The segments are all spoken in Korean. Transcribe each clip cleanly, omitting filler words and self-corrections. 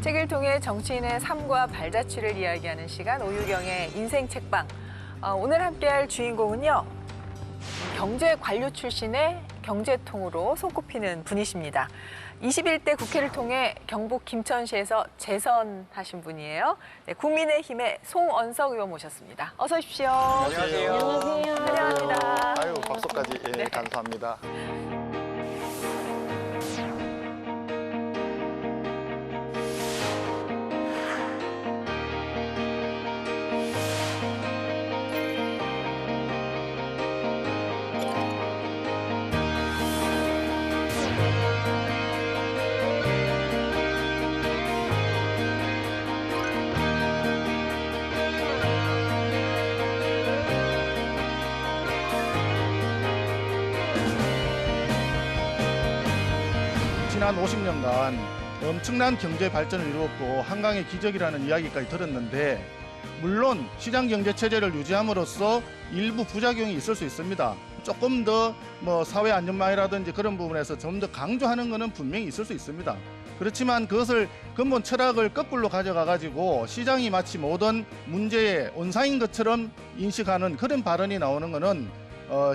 책을 통해 정치인의 삶과 발자취를 이야기하는 시간 오유경의 인생 책방. 오늘 함께할 주인공은요. 경제 관료 출신의 경제통으로 손꼽히는 분이십니다. 21대 국회를 통해 경북 김천시에서 재선하신 분이에요. 네, 국민의힘의 송언석 의원 모셨습니다. 어서 오십시오. 안녕하세요. 안녕하세요. 환영합니다. 아유, 박수까지 네. 감사합니다. 지난 50년간 엄청난 경제 발전을 이루었고 한강의 기적이라는 이야기까지 들었는데 물론 시장 경제 체제를 유지함으로써 일부 부작용이 있을 수 있습니다. 조금 더 사회 안전망이라든지 그런 부분에서 좀 더 강조하는 것은 분명히 있을 수 있습니다. 그렇지만 그것을 근본 철학을 거꾸로 가져가 가지고 시장이 마치 모든 문제의 원상인 것처럼 인식하는 그런 발언이 나오는 것은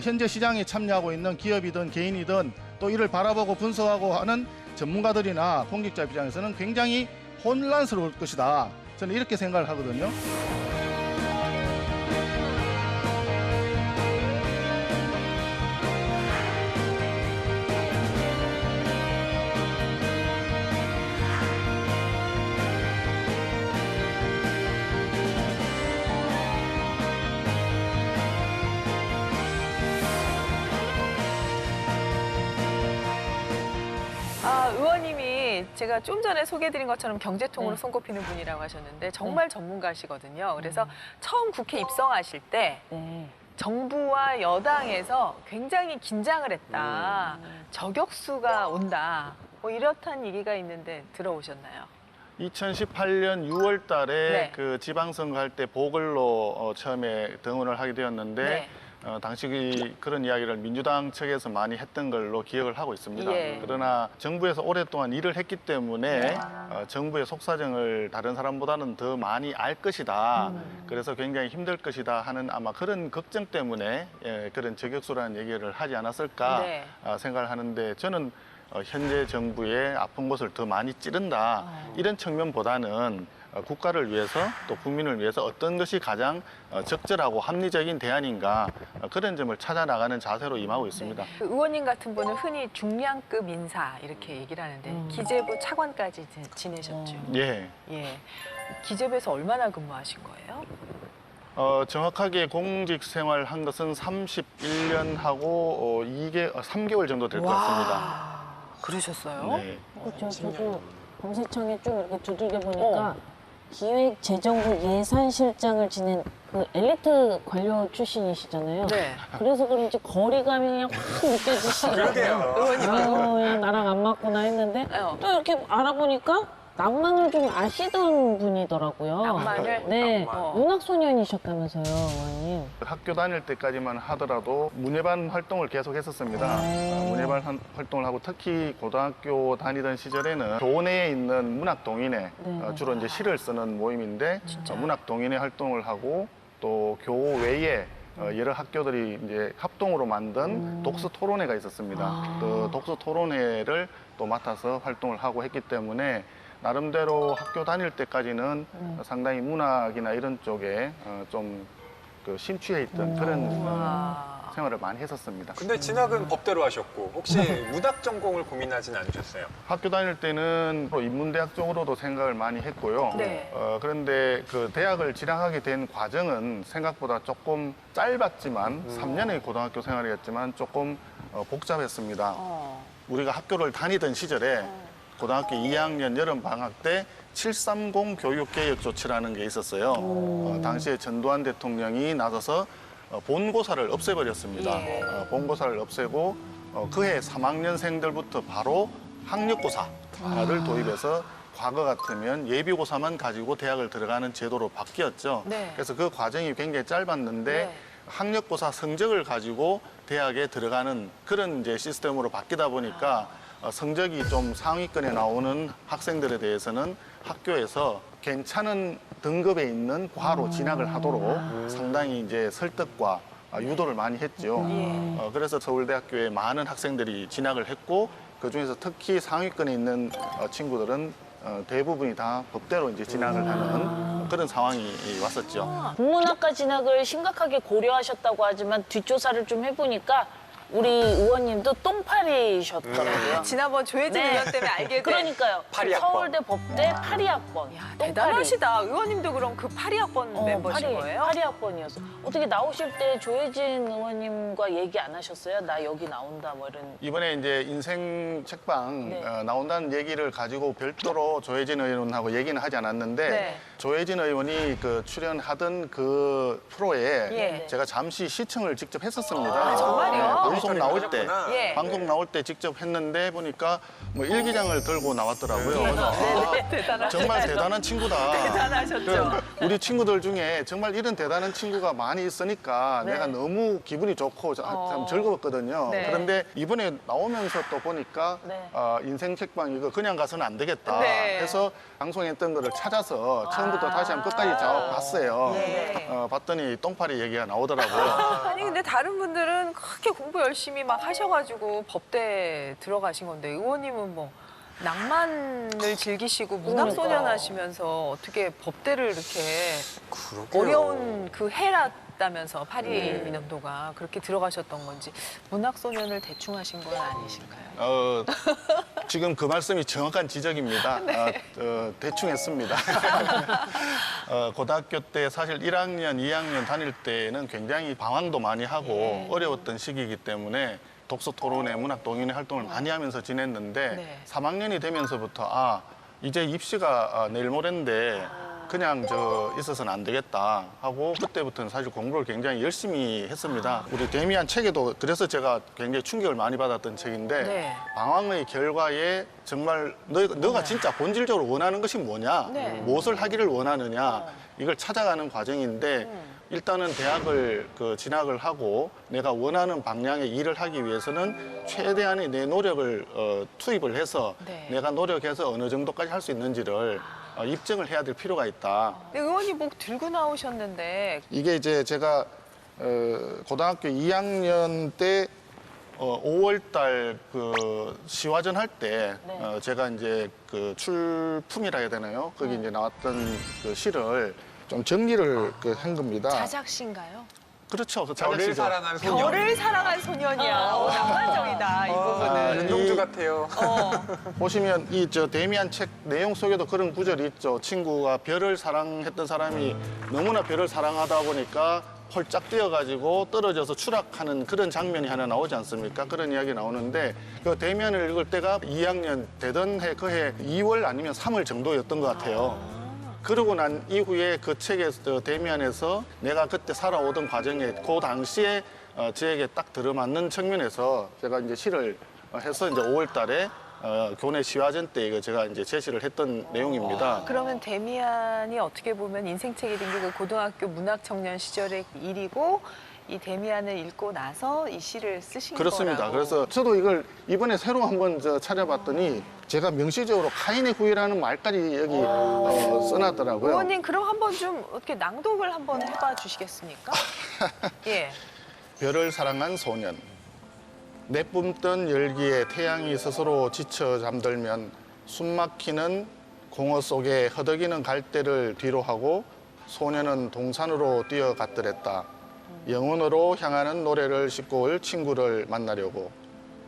현재 시장에 참여하고 있는 기업이든 개인이든 또 이를 바라보고 분석하고 하는 전문가들이나 공직자 입장에서는 굉장히 혼란스러울 것이다. 저는 이렇게 생각을 하거든요. 의원님이 제가 좀 전에 소개해드린 것처럼 경제통으로 손꼽히는 분이라고 하셨는데 정말 전문가시거든요. 그래서 처음 국회 입성하실 때 정부와 여당에서 굉장히 긴장을 했다. 저격수가 온다. 이렇다는 얘기가 있는데 들어오셨나요? 2018년 6월 달에 네. 그 지방선거 할 때 보궐로 처음에 등원을 하게 되었는데 네. 당시 그런 이야기를 민주당 측에서 많이 했던 걸로 기억을 하고 있습니다. 예. 그러나 정부에서 오랫동안 일을 했기 때문에 정부의 속사정을 다른 사람보다는 더 많이 알 것이다. 그래서 굉장히 힘들 것이다 하는 아마 그런 걱정 때문에 그런 저격수라는 얘기를 하지 않았을까 네. 생각을 하는데 저는 현재 정부의 아픈 곳을 더 많이 찌른다. 이런 측면보다는 국가를 위해서 또 국민을 위해서 어떤 것이 가장 적절하고 합리적인 대안인가 그런 점을 찾아 나가는 자세로 임하고 있습니다. 그 의원님 같은 분은 흔히 중량급 인사 이렇게 얘기를 하는데 기재부 차관까지 지내셨죠. 예. 예. 기재부에서 얼마나 근무하신 거예요? 정확하게 공직 생활 한 것은 31년 하고 3개월 정도 될 것 같습니다. 그러셨어요? 네. 그렇죠. 저도 검색창에 쭉 이렇게 두들겨 보니까 기획재정부 예산실장을 지낸 그 엘리트 관료 출신이시잖아요. 네. 그래서 그런지 거리감이 그냥 확 느껴지시더라고요. 그냥 나랑 안 맞구나 했는데 또 이렇게 알아보니까 낭만을 좀 아시던 분이더라고요. 낭만을? 네, 낭만. 문학소년이셨다면서요, 의원님. 학교 다닐 때까지만 하더라도 문예반 활동을 계속 했었습니다. 문예반 활동을 하고 특히 고등학교 다니던 시절에는 교내에 있는 문학동인회, 주로 이제 시를 쓰는 모임인데 문학동인회 활동을 하고 또 교외에 여러 학교들이 이제 합동으로 만든 독서 토론회가 있었습니다. 그 독서 토론회를 또 맡아서 활동을 하고 했기 때문에 나름대로 학교 다닐 때까지는 상당히 문학이나 이런 쪽에 좀 그 심취해 있던 그런 생활을 많이 했었습니다. 근데 진학은 법대로 하셨고 혹시 문학 전공을 고민하진 않으셨어요? 학교 다닐 때는 인문대학 쪽으로도 생각을 많이 했고요. 네. 그런데 그 대학을 진학하게 된 과정은 생각보다 조금 짧았지만 3년의 고등학교 생활이었지만 조금 복잡했습니다. 우리가 학교를 다니던 시절에 고등학교 2학년 여름방학 때 730 교육개혁조치라는 게 있었어요. 당시에 전두환 대통령이 나서서 본고사를 없애버렸습니다. 본고사를 없애고 그해 3학년생들부터 바로 학력고사를 도입해서 과거 같으면 예비고사만 가지고 대학을 들어가는 제도로 바뀌었죠. 네. 그래서 그 과정이 굉장히 짧았는데 네. 학력고사 성적을 가지고 대학에 들어가는 그런 이제 시스템으로 바뀌다 보니까 성적이 좀 상위권에 나오는 학생들에 대해서는 학교에서 괜찮은 등급에 있는 과로 진학을 하도록 상당히 이제 설득과 유도를 많이 했죠. 그래서 서울대학교에 많은 학생들이 진학을 했고 그중에서 특히 상위권에 있는 친구들은 대부분이 다 법대로 이제 진학을 하는 그런 상황이 왔었죠. 국문학과 진학을 심각하게 고려하셨다고 하지만 뒷조사를 좀 해보니까 우리 의원님도 똥파리셨더라고요. 지난번 조혜진 네. 의원 때문에 알게 된. 그러니까요. 파리 학번. 서울대 법대 파리학번. 야, 대단하시다. 의원님도 그럼 그 파리학번 멤버신 거예요? 파리학번이었어. 어떻게 나오실 때 조혜진 의원님과 얘기 안 하셨어요? 나 여기 나온다 뭐 이런. 이번에 이제 인생 책방 네. 나온다는 얘기를 가지고 별도로 조혜진 의원하고 얘기는 하지 않았는데 네. 조혜진 의원이 그 출연하던 그 프로에 예. 제가 잠시 시청을 직접 했었습니다. 아, 정말요? 방송 나올 때 하셨구나. 예. 방송 나올 때 직접 했는데 보니까 뭐 일기장을 들고 나왔더라고요. 그래서 대단하시다. 정말 대단한 친구다. 대단하셨죠. 우리 친구들 중에 정말 이런 대단한 친구가 많이 있으니까 내가 너무 기분이 좋고 참 즐거웠거든요. 네. 그런데 이번에 나오면서 또 보니까 네. 인생 책방 이거 그냥 가서는 안 되겠다 네. 해서 방송했던 거를 찾아서 처음부터 다시 한번 끝까지 봤어요. 네. 봤더니 똥파리 얘기가 나오더라고요. 아니 근데 다른 분들은 그렇게 공부 열심히 막 하셔가지고 법대 들어가신 건데 의원님은 뭐 낭만을 즐기시고 문학소년 하시면서 어떻게 법대를 이렇게 그러게요. 어려운 그 해라다면서 82년도가 그렇게 들어가셨던 건지 문학소년을 대충 하신 건 아니실까요? 지금 그 말씀이 정확한 지적입니다. 대충 했습니다. 고등학교 때 사실 1학년, 2학년 다닐 때는 굉장히 방황도 많이 하고 어려웠던 시기이기 때문에 독서 토론회, 문학 동인회 활동을 많이 하면서 지냈는데 네. 3학년이 되면서부터 이제 입시가 내일 모레인데 그냥 있어서는 안 되겠다 하고 그때부터는 사실 공부를 굉장히 열심히 했습니다. 우리 데미안 책에도 그래서 제가 굉장히 충격을 많이 받았던 책인데 네. 방황의 결과에 정말 너가 진짜 본질적으로 원하는 것이 뭐냐, 네. 무엇을 하기를 원하느냐 이걸 찾아가는 과정인데 일단은 대학을 진학을 하고 내가 원하는 방향의 일을 하기 위해서는 최대한의 내 노력을 투입을 해서 네. 내가 노력해서 어느 정도까지 할 수 있는지를 입증을 해야 될 필요가 있다. 근데 의원님 뭐 들고 나오셨는데 이게 이제 제가 고등학교 2학년 때 5월 달 시화전 할 때 네. 제가 이제 그 출품이라 해야 되나요? 거기 이제 나왔던 그 시를 좀 정리를 한 겁니다. 자작시인가요? 그렇죠. 그 별을 자작시죠. 사랑한 소년. 별을 사랑한 소년이야. 낭만적이다 이 부분은. 윤동주 같아요. 보시면 데미안 책 내용 속에도 그런 구절이 있죠. 친구가 별을 사랑했던 사람이 너무나 별을 사랑하다 보니까 홀짝 뛰어가지고 떨어져서 추락하는 그런 장면이 하나 나오지 않습니까? 그런 이야기 나오는데 그 데미안을 읽을 때가 2학년 되던 해 그 해 2월 아니면 3월 정도였던 것 같아요. 그러고 난 이후에 그 책에서 데미안에서 내가 그때 살아오던 과정에 그 당시에 저에게 딱 들어맞는 측면에서 제가 이제 시를 해서 이제 5월 달에 교내 시화전 때 이거 제가 이제 제시를 했던 내용입니다. 그러면 데미안이 어떻게 보면 인생책이 된 게 그 고등학교 문학 청년 시절의 일이고 이 데미안을 읽고 나서 이 시를 쓰신 그렇습니다. 거라고. 그래서 저도 이걸 이번에 새로 한번 찾아봤더니 제가 명시적으로 카인의 후예라는 말까지 여기 써놨더라고요. 의원님 그럼 한번 좀 어떻게 낭독을 한번 해봐 주시겠습니까? 예. 별을 사랑한 소년. 내뿜던 열기에 태양이 스스로 지쳐 잠들면 숨막히는 공허 속에 허덕이는 갈대를 뒤로 하고 소년은 동산으로 뛰어갔더랬다. 영혼으로 향하는 노래를 싣고 올 친구를 만나려고.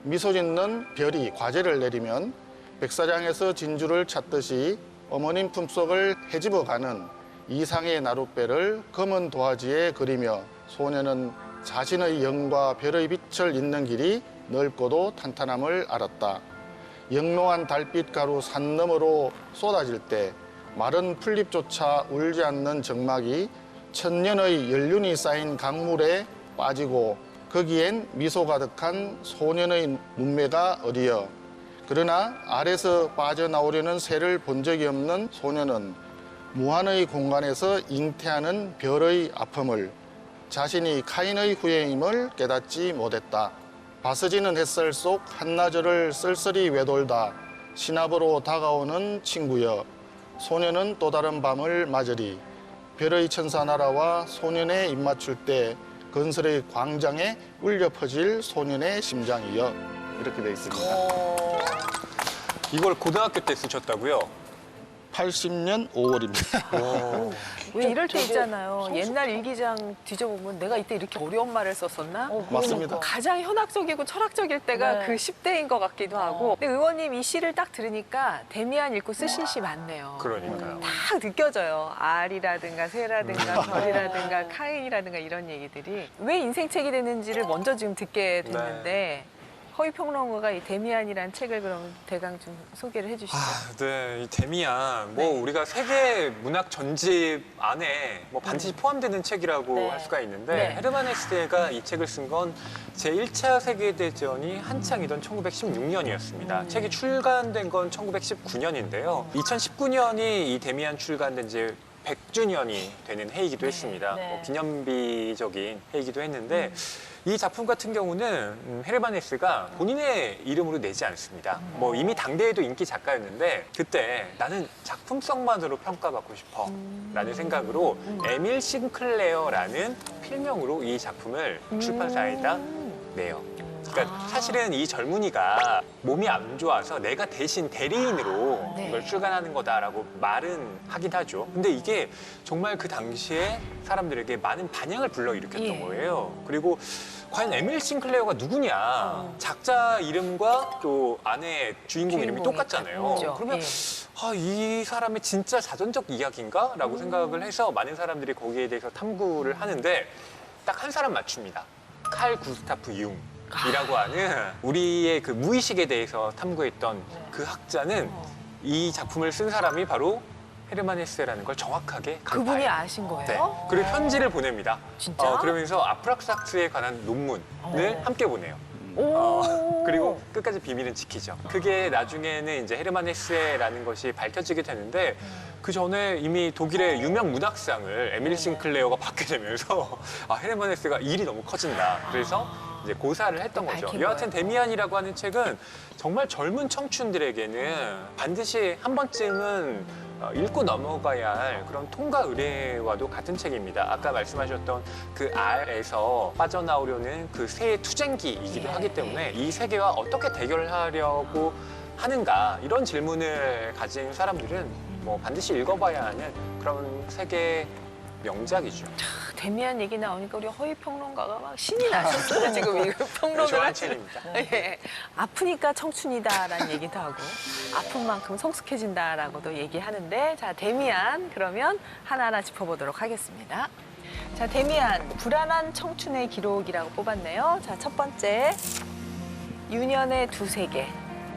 미소 짓는 별이 과제를 내리면 백사장에서 진주를 찾듯이 어머님 품속을 헤집어가는 이상의 나룻배를 검은 도화지에 그리며 소년은 자신의 영과 별의 빛을 잇는 길이 넓고도 탄탄함을 알았다. 영롱한 달빛 가루 산 너머로 쏟아질 때 마른 풀잎조차 울지 않는 정막이 천년의 연륜이 쌓인 강물에 빠지고 거기엔 미소 가득한 소년의 눈매가 어리어 그러나 아래서 빠져나오려는 새를 본 적이 없는 소년은 무한의 공간에서 잉태하는 별의 아픔을 자신이 카인의 후예임을 깨닫지 못했다. 바스지는 햇살 속 한나절을 쓸쓸히 외돌다 신압으로 다가오는 친구여 소년은 또 다른 밤을 맞으리 별의 천사 나라와 소년의 입맞출 때 건설의 광장에 울려 퍼질 소년의 심장이여 이렇게 돼 있습니다. 이걸 고등학교 때 쓰셨다고요? 80년 5월입니다. 왜 이럴 때 있잖아요. 옛날 일기장 뒤져보면 내가 이때 이렇게 어려운 말을 썼었나? 맞습니다. 가장 현학적이고 철학적일 때가 네. 그 10대인 것 같기도 하고. 근데 의원님 이 시를 딱 들으니까 데미안 읽고 쓰신 시 맞네요. 그러니까요. 딱 느껴져요. 알이라든가 새라든가 별이라든가 카인이라든가 이런 얘기들이 왜 인생책이 됐는지를 먼저 지금 듣게 됐는데 허위평론가가 이 데미안이라는 책을 그럼 대강 좀 소개를 해주시죠. 네, 이 데미안, 뭐 우리가 세계 문학 전집 안에 뭐 반드시 포함되는 책이라고 네. 할 수가 있는데 네. 헤르만 헤세가 이 책을 쓴 건 제1차 세계대전이 한창이던 1916년이었습니다. 책이 출간된 건 1919년인데요. 2019년이 이 데미안 출간된 지 100주년이 되는 해이기도 했습니다. 네. 뭐 기념비적인 해이기도 했는데 이 작품 같은 경우는 헤르만 헤세가 본인의 이름으로 내지 않습니다. 뭐 이미 당대에도 인기 작가였는데 그때 나는 작품성만으로 평가받고 싶어 라는 생각으로 에밀 싱클레어라는 필명으로 이 작품을 출판사에다 내요. 그러니까 사실은 이 젊은이가 몸이 안 좋아서 내가 대신 대리인으로 네. 이걸 출간하는 거다라고 말은 하긴 하죠. 근데 이게 정말 그 당시에 사람들에게 많은 반향을 불러일으켰던 예. 거예요. 그리고 과연 에밀 싱클레어가 누구냐? 작자 이름과 또 아내 주인공 이름이 주인공이 똑같잖아요. 같죠. 그러면 예. 이 사람의 진짜 자전적 이야기인가? 라고 생각을 해서 많은 사람들이 거기에 대해서 탐구를 하는데 딱 한 사람 맞춥니다. 칼 구스타프 융이라고 하는 우리의 그 무의식에 대해서 탐구했던 그 학자는 이 작품을 쓴 사람이 바로 헤르만 헤세라는 걸 정확하게 그분이 간파해요. 아신 거예요? 네. 그리고 편지를 보냅니다. 진짜? 그러면서 아프락삭스에 관한 논문을 함께 보내요. 오. 그리고 끝까지 비밀은 지키죠. 그게 나중에는 이제 헤르만 헤세라는 것이 밝혀지게 되는데 그 전에 이미 독일의 유명 문학상을 에밀 싱클레어가 받게 되면서 헤르만 헤세가 일이 너무 커진다. 그래서 이제 고사를 했던 거죠. 밝힌 여하튼 거예요. 데미안이라고 하는 책은 정말 젊은 청춘들에게는 반드시 한 번쯤은 읽고 넘어가야 할 그런 통과 의례와도 같은 책입니다. 아까 말씀하셨던 그 알에서 빠져나오려는 그 새의 투쟁기이기도 하기 때문에 이 세계와 어떻게 대결하려고 하는가 이런 질문을 가진 사람들은 뭐 반드시 읽어봐야 하는 그런 세계 명작이죠. 데미안 얘기 나오니까 우리 허위평론가가 막 신이 나셨어요. 지금 이거 평론을 좋아하는 하시는. 책입니다. 예. 아프니까 청춘이다라는 얘기도 하고 아픈 만큼 성숙해진다라고도 얘기하는데 자 데미안 그러면 하나하나 짚어보도록 하겠습니다. 자 데미안 불안한 청춘의 기록이라고 뽑았네요. 자 첫 번째 유년의 두 세계.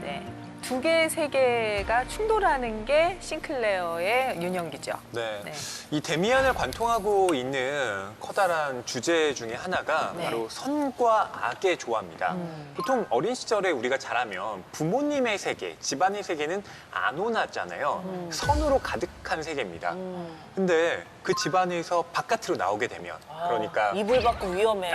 네. 두 개의 세계가 충돌하는 게 싱클레어의 유년기죠. 네. 네. 이 데미안을 관통하고 있는 커다란 주제 중에 하나가 네. 바로 선과 악의 조화입니다. 보통 어린 시절에 우리가 자라면 부모님의 세계, 집안의 세계는 안 온하잖아요. 선으로 가득한 세계입니다. 근데 그 집안에서 바깥으로 나오게 되면 그러니까 이불 밖은 위험해.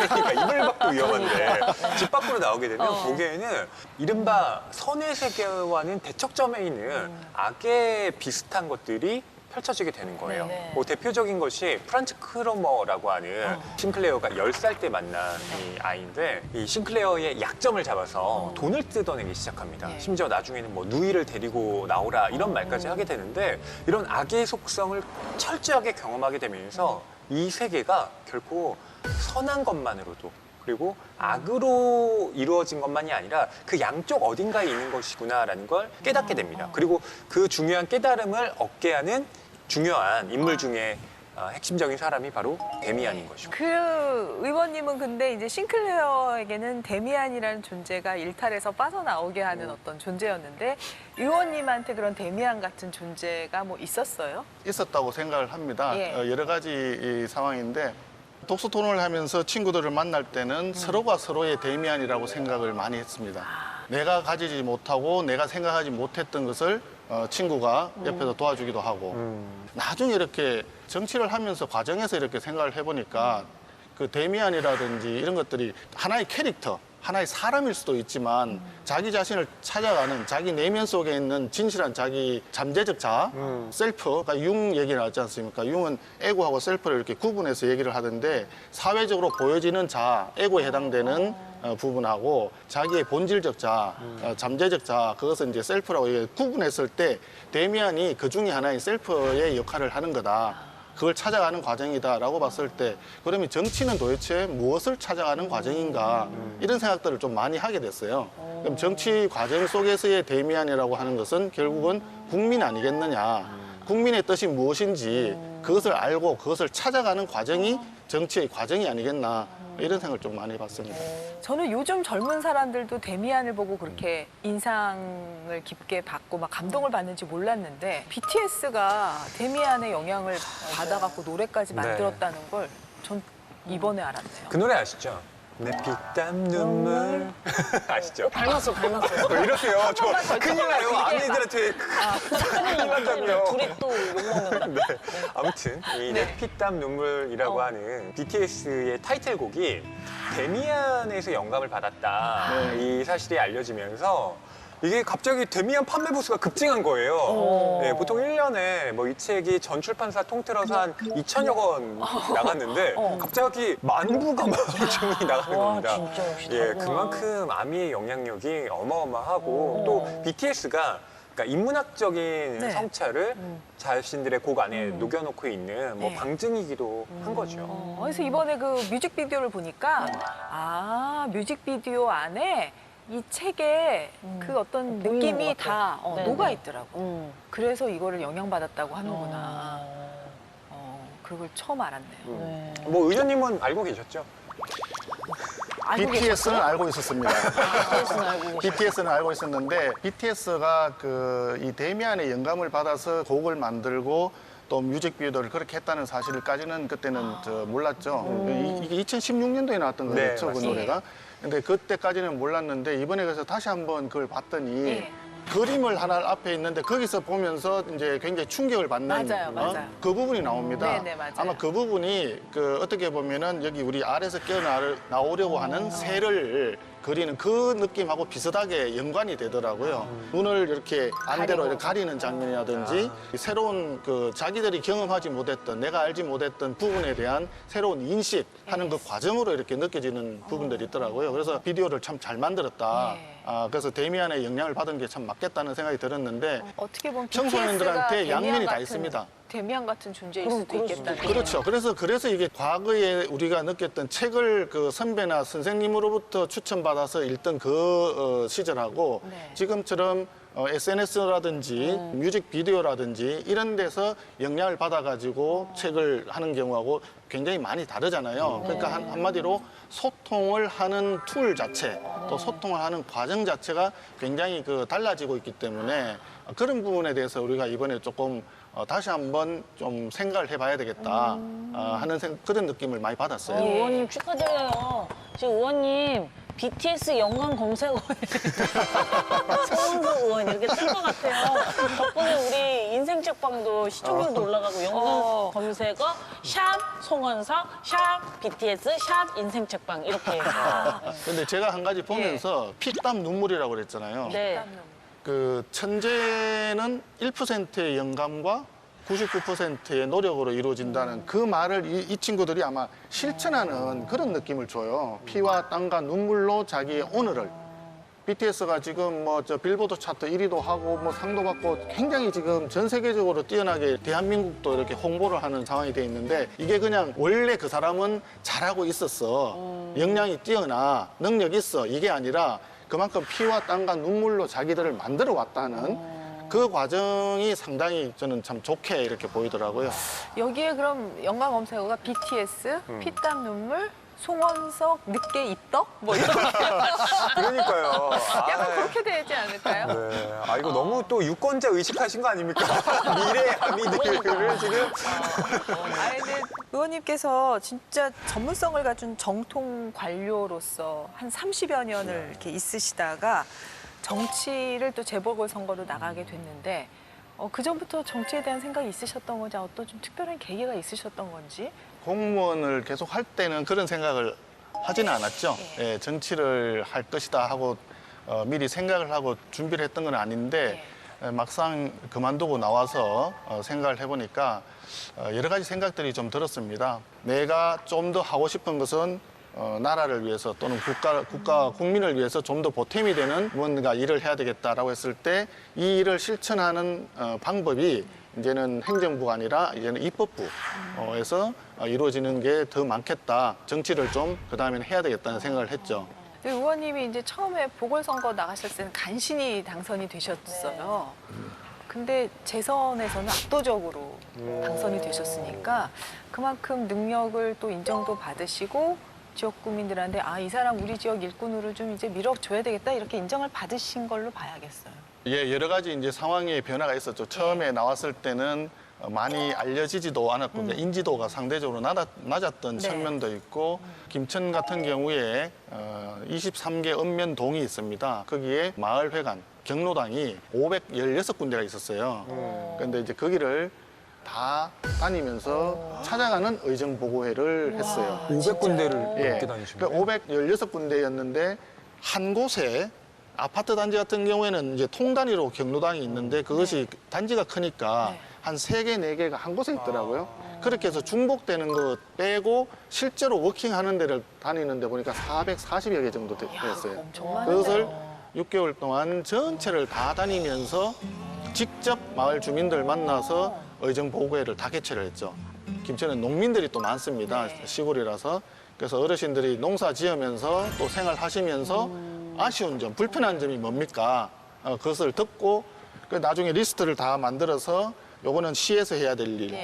그러니까 이불 밖도 위험한데 집 밖으로 나오게 되면 거기에는 이른바 선의 세계와는 대척점에 있는 악의 비슷한 것들이 펼쳐지게 되는 거예요. 네. 뭐 대표적인 것이 프란츠 크로머라고 하는 싱클레어가 10살 때 만난 이 아이인데 이 싱클레어의 약점을 잡아서 돈을 뜯어내기 시작합니다. 네. 심지어 나중에는 뭐 누이를 데리고 나오라 이런 말까지 하게 되는데 이런 악의 속성을 철저하게 경험하게 되면서 이 세계가 결코 선한 것만으로도 그리고 악으로 이루어진 것만이 아니라 그 양쪽 어딘가에 있는 것이구나라는 걸 깨닫게 됩니다. 그리고 그 중요한 깨달음을 얻게 하는 중요한 인물 중에 핵심적인 사람이 바로 데미안인 것이고. 그 의원님은 근데 이제 싱클레어에게는 데미안이라는 존재가 일탈에서 빠져나오게 하는 어떤 존재였는데 의원님한테 그런 데미안 같은 존재가 뭐 있었어요? 있었다고 생각을 합니다. 예. 여러 가지 이 상황인데 독서 토론을 하면서 친구들을 만날 때는 서로가 서로의 데미안이라고 생각을 많이 했습니다. 내가 가지지 못하고 내가 생각하지 못했던 것을 친구가 옆에서 도와주기도 하고 나중에 이렇게 정치를 하면서 과정에서 이렇게 생각을 해보니까 그 데미안이라든지 이런 것들이 하나의 캐릭터, 하나의 사람일 수도 있지만 자기 자신을 찾아가는 자기 내면 속에 있는 진실한 자기 잠재적 자아, 셀프, 그러니까 융 얘기 나왔지 않습니까? 융은 에고하고 셀프를 이렇게 구분해서 얘기를 하던데 사회적으로 보여지는 자아, 에고에 해당되는 부분하고 자기의 본질적 자아, 잠재적 자아, 그것은 이제 셀프라고 구분했을 때 데미안이 그 중에 하나의 셀프의 역할을 하는 거다. 그걸 찾아가는 과정이다라고 봤을 때 그러면 정치는 도대체 무엇을 찾아가는 과정인가 이런 생각들을 좀 많이 하게 됐어요. 그럼 정치 과정 속에서의 데미안이라고 하는 것은 결국은 국민 아니겠느냐. 국민의 뜻이 무엇인지 그것을 알고 그것을 찾아가는 과정이 정치의 과정이 아니겠나 이런 생각을 좀 많이 봤습니다. 저는 요즘 젊은 사람들도 데미안을 보고 그렇게 인상을 깊게 받고 막 감동을 받는지 몰랐는데 BTS가 데미안의 영향을 받아갖고 노래까지 네. 만들었다는 걸 전 이번에 알았네요. 그 노래 아시죠? 내 피땀 눈물 아시죠? 닮았어. 이러세요. 저 번만 더 큰일 나요. 쳐봐. 아내들한테 큰일 난다고요. 둘이 또 욕먹는다. 네. 아무튼 이 네. 내 피땀 눈물이라고 하는 BTS의 타이틀곡이 데미안에서 영감을 받았다. 이 사실이 알려지면서 이게 갑자기 데미안 판매 부수가 급증한 거예요. 네, 보통 1년에 뭐 이 책이 전 출판사 통틀어서 한 2천여 권 나갔는데 갑자기 만 부가 막 주문이 나가는 와, 겁니다. 진짜 역시 예, 다르구나. 그만큼 아미의 영향력이 어마어마하고 또 BTS가 그러니까 인문학적인 네. 성찰을 자신들의 곡 안에 녹여놓고 있는 뭐 네. 방증이기도 한 거죠. 그래서 이번에 그 뮤직비디오를 보니까 뮤직비디오 안에 이 책에 그 어떤 보이는 느낌이 것 같아. 다 네네. 녹아있더라고. 그래서 이거를 영향받았다고 하는구나. 그걸 처음 알았네요. 네. 뭐 의원님은 알고 계셨죠? 알고 BTS는 계셨어요? 알고 있었습니다. BTS는 알고 계시죠? BTS는 알고 있었는데 BTS가 그 이 데미안의 영감을 받아서 곡을 만들고 또 뮤직비디오를 그렇게 했다는 사실까지는 그때는 몰랐죠. 이게 2016년도에 나왔던 네, 거였죠, 그 맞습니다. 노래가. 근데 그때까지는 몰랐는데 이번에 그래서 다시 한번 그걸 봤더니 네. 그림을 하나 앞에 있는데 거기서 보면서 이제 굉장히 충격을 받는 맞아요. 그 부분이 나옵니다. 네, 맞아요. 아마 그 부분이 그 어떻게 보면은 여기 우리 알에서 깨어나오려고 하는 새를 그리는 그 느낌하고 비슷하게 연관이 되더라고요. 눈을 이렇게 안대로 이렇게 가리는 장면이라든지 새로운 그 자기들이 경험하지 못했던 내가 알지 못했던 부분에 대한 새로운 인식하는 그 과정으로 이렇게 느껴지는 부분들이 있더라고요. 그래서 비디오를 참 잘 만들었다. 네. 그래서 데미안의 영향을 받은 게 참 맞겠다는 생각이 들었는데 어떻게 보면 청소년들한테 BTS가 양면이 다 있습니다. 데미안 같은 존재일 그럼 수도 그럴 있겠다는. 수도 그렇죠. 그래서 이게 과거에 우리가 느꼈던 책을 그 선배나 선생님으로부터 추천받아서 읽던 그 시절하고 네. 지금처럼 SNS라든지 뮤직비디오라든지 이런 데서 영향을 받아가지고 책을 하는 경우하고 굉장히 많이 다르잖아요. 그러니까 한마디로 소통을 하는 툴 자체, 또 소통을 하는 과정 자체가 굉장히 그 달라지고 있기 때문에 그런 부분에 대해서 우리가 이번에 조금 다시 한번 좀 생각을 해봐야 되겠다 하는 그런 느낌을 많이 받았어요. 의원님 축하드려요. 지금 의원님 BTS 연관 검색어에 송원석 의원 이렇게 뜰 것 같아요. 덕분에 우리 인생책방도 시청률도 올라가고 연관 검색어 샵 송원석, 샵 BTS, 샵 인생책방 이렇게. 근데 제가 한 가지 보면서 피땀 눈물이라고 그랬잖아요. 네. 그 천재는 1%의 영감과 99%의 노력으로 이루어진다는 그 말을 이 친구들이 아마 실천하는 그런 느낌을 줘요. 피와 땀과 눈물로 자기의 오늘을. BTS가 지금 뭐 저 빌보드 차트 1위도 하고 뭐 상도 받고 굉장히 지금 전 세계적으로 뛰어나게 대한민국도 이렇게 홍보를 하는 상황이 돼 있는데 이게 그냥 원래 그 사람은 잘하고 있었어. 역량이 뛰어나, 능력 있어. 이게 아니라 그만큼 피와 땀과 눈물로 자기들을 만들어 왔다는 그 과정이 상당히 저는 참 좋게 이렇게 보이더라고요. 여기에 그럼 연관 검색어가 BTS, 피땀 눈물, 송원석, 늦게 입덕? 뭐 이런. 그러니까요. 약간 그렇게 되지 않을까요? 네. 이거 너무 또 유권자 의식하신 거 아닙니까? 미래 아미들을 지금. 근데 의원님께서 진짜 전문성을 가진 정통 관료로서 한 30여 년을 이렇게 있으시다가 정치를 또 재보궐선거로 나가게 됐는데 그 전부터 정치에 대한 생각이 있으셨던 건지 어떤 좀 특별한 계기가 있으셨던 건지? 공무원을 계속 할 때는 그런 생각을 하지는 않았죠. 예, 정치를 할 것이다 하고 미리 생각을 하고 준비를 했던 건 아닌데 막상 그만두고 나와서 생각을 해보니까 여러 가지 생각들이 좀 들었습니다. 내가 좀 더 하고 싶은 것은 나라를 위해서 또는 국민을 위해서 좀 더 보탬이 되는 뭔가 일을 해야 되겠다라고 했을 때 이 일을 실천하는 방법이 이제는 행정부가 아니라 이제는 입법부에서 이루어지는 게 더 많겠다. 정치를 좀 그다음에는 해야 되겠다는 생각을 했죠. 의원님이 이제 처음에 보궐선거 나가실 때는 간신히 당선이 되셨어요. 근데 재선에서는 압도적으로 당선이 되셨으니까 그만큼 능력을 또 인정도 받으시고 지역 구민들한테 이 사람 우리 지역 일꾼으로 좀 이제 밀어줘야 되겠다 이렇게 인정을 받으신 걸로 봐야겠어요. 예, 여러 가지 이제 상황의 변화가 있었죠. 처음에 나왔을 때는 많이 알려지지도 않았고 인지도가 상대적으로 낮았던 네. 측면도 있고 김천 같은 경우에 23개 읍면동이 있습니다. 거기에 마을회관, 경로당이 516군데가 있었어요. 그런데 이제 거기를 다 다니면서 찾아가는 의정보고회를 했어요. 500군데를 예, 이렇게 다니신 거예요? 516군데였는데 한 곳에 아파트 단지 같은 경우에는 이제 통 단위로 경로당이 있는데 그것이 단지가 크니까 한 3개, 4개가 한 곳에 있더라고요. 그렇게 해서 중복되는 것 빼고 실제로 워킹하는 데를 다니는 데 보니까 440여 개 정도 됐어요. 엄청 많은데요. 그것을 6개월 동안 전체를 다 다니면서 직접 마을 주민들 만나서 의정보고회를 다 개최를 했죠. 김천은 농민들이 또 많습니다. 시골이라서. 그래서 어르신들이 농사 지으면서 또 생활하시면서 아쉬운 점, 불편한 점이 뭡니까? 그것을 듣고 나중에 리스트를 다 만들어서 요거는 시에서 해야 될 일,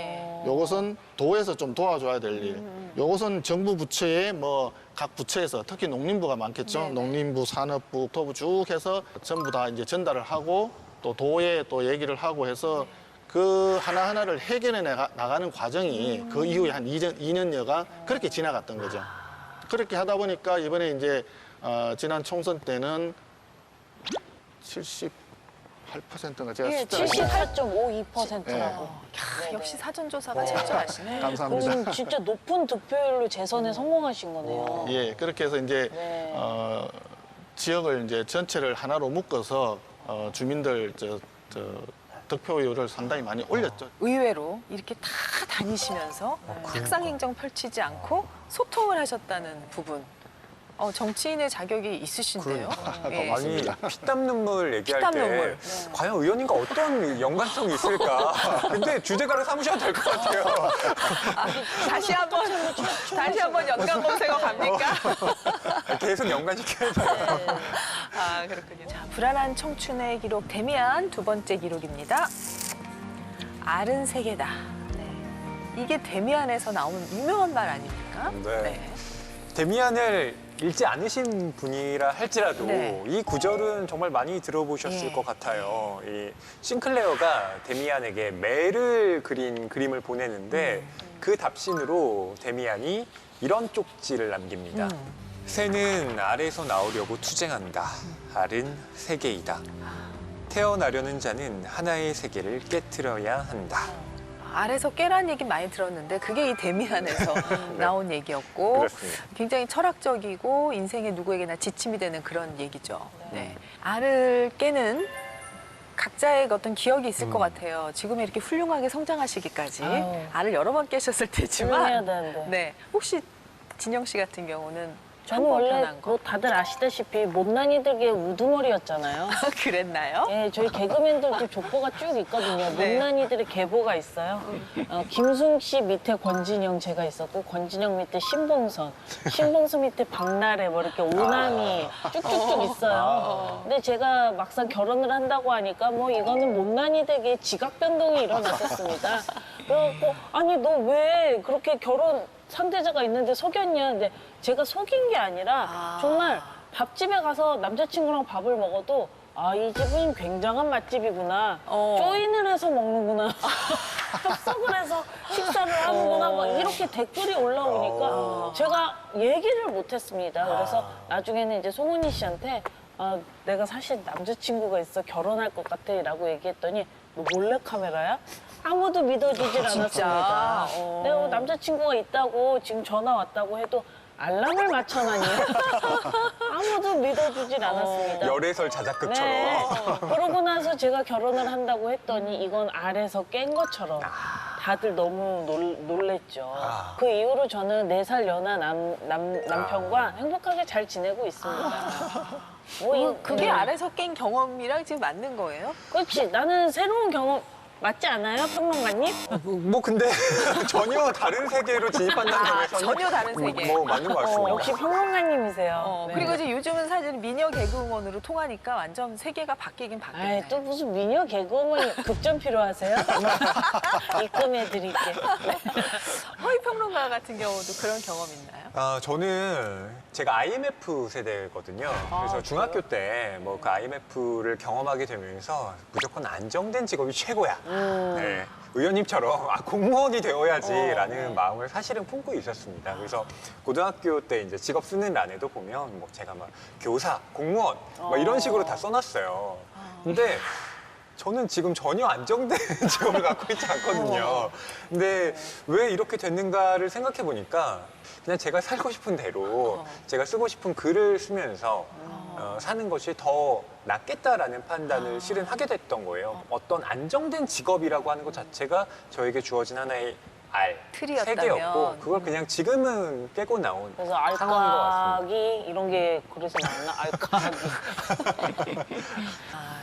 요것은 도에서 좀 도와줘야 될 일, 요것은 정부 부처에 뭐 각 부처에서 특히 농림부가 많겠죠. 농림부, 산업부, 국토부 쭉 해서 전부 다 이제 전달을 하고 또 도에 또 얘기를 하고 해서 그 하나하나를 해결해 나가는 과정이 그 이후에 한 2년여가 그렇게 지나갔던 거죠. 그렇게 하다 보니까 이번에 이제 지난 총선 때는 78%인가 제가 예, 숫자를 74.52%라고. 역시 사전조사가 철저하시네. 감사합니다. 그럼 진짜 높은 득표율로 재선에 성공하신 거네요. 예, 그렇게 해서 이제 네. 지역을 이제 전체를 하나로 묶어서 주민들 득표율을 상당히 많이 올렸죠. 의외로 이렇게 다 다니시면서 탁상 행정 펼치지 않고 소통을 하셨다는 부분. 정치인의 자격이 있으신데요. 예. 아니 피땀 눈물 얘기할 피땀 때 눈물. 과연 의원님과 어떤 연관성이 있을까? 근데 주제가를 삼으셔도 될 것 같아요. 다시 한번 연관 검색어 갑니까? 계속 연관시켜야 돼요. 그렇군요. 자, 불안한 청춘의 기록 데미안 두 번째 기록입니다. 알은 세 개다. 네. 이게 데미안에서 나오는 유명한 말 아닙니까? 네. 데미안을 읽지 않으신 분이라 할지라도 네. 이 구절은 정말 많이 들어보셨을 예. 것 같아요. 이 싱클레어가 데미안에게 매를 그린 그림을 보내는데 그 답신으로 데미안이 이런 쪽지를 남깁니다. 새는 알에서 나오려고 투쟁한다. 알은 세계이다. 태어나려는 자는 하나의 세계를 깨트려야 한다. 알에서 깨란 얘기 많이 들었는데 그게 이 데미안에서 나온 얘기였고 그렇습니다. 굉장히 철학적이고 인생의 누구에게나 지침이 되는 그런 얘기죠. 네. 알을 깨는 각자의 어떤 기억이 있을 것 같아요. 지금 이렇게 훌륭하게 성장하시기까지 아유. 알을 여러 번 깨셨을 훌륭해야 테지만 되는데. 네. 혹시 진영 씨 같은 경우는 저는 한번 원래 변한 거 뭐 다들 아시다시피 못난이들의 우두머리였잖아요. 그랬나요? 예, 저희 개그맨들도 족보가 쭉 있거든요. 네. 못난이들의 계보가 있어요. 김승 씨 밑에 권진영 제가 있었고 권진영 밑에 신봉선, 신봉선 밑에 박나래 뭐 이렇게 오남이 쭉쭉쭉 있어요. 근데 제가 막상 결혼을 한다고 하니까 뭐 이거는 못난이들에게 지각 변동이 일어났었습니다. 그래갖고 아니 너 왜 그렇게 결혼 상대자가 있는데 속였냐. 근데 제가 속인 게 아니라 정말 밥집에 가서 남자친구랑 밥을 먹어도 이 집은 굉장한 맛집이구나. 조인을 해서 먹는구나. 합석을 해서 식사를 하는구나. 막 이렇게 댓글이 올라오니까 제가 얘기를 못했습니다. 그래서 나중에는 이제 송은이 씨한테 내가 사실 남자친구가 있어 결혼할 것 같아 라고 얘기했더니 너 몰래카메라야? 아무도 믿어주질 않았습니다. 내가 남자친구가 있다고 지금 전화 왔다고 해도 알람을 맞춰놨냐? 아무도 믿어주질 않았습니다. 열애설 자작극처럼. 네. 그러고 나서 제가 결혼을 한다고 했더니 이건 알에서 깬 것처럼 다들 너무 놀랬죠. 아. 그 이후로 저는 4살 연하 남편과 행복하게 잘 지내고 있습니다. 그게 네. 알에서 깬 경험이랑 지금 맞는 거예요? 그렇지. 나는 새로운 경험 맞지 않아요, 평론가님? 뭐 근데 전혀 다른 세계로 진입한다는 점에서는 전혀 다른 세계. 뭐 맞는 것 같습니다. 역시 평론가님이세요. 네. 그리고 이제 요즘은 사실 미녀 개그우먼으로 통하니까 완전 세계가 바뀌긴 바뀌네. 아이, 또 무슨 미녀 개그우먼 급전 필요하세요? 입금해드릴게. 허위 평론가 같은 경우도 그런 경험 있나요? 저는 제가 IMF 세대거든요. 그래서 중학교 때 뭐 그 IMF를 경험하게 되면서 무조건 안정된 직업이 최고야. 네. 의원님처럼 공무원이 되어야지라는 마음을 사실은 품고 있었습니다. 그래서 고등학교 때 이제 직업 쓰는欄에도 보면 뭐 제가 막 교사, 공무원 막 이런 식으로 다 써놨어요. 근데 저는 지금 전혀 안정된 직업을 갖고 있지 않거든요. 근데 왜 이렇게 됐는가를 생각해 보니까 그냥 제가 살고 싶은 대로 제가 쓰고 싶은 글을 쓰면서 사는 것이 더 낫겠다라는 판단을 실은 하게 됐던 거예요. 어떤 안정된 직업이라고 하는 것 자체가 저에게 주어진 하나의 틀이었다면. 세계였고 그걸 그냥 지금은 깨고 나온 그래서 상황인 것 같습니다. 알까기 이런 게 그래서 나왔나? 알까기.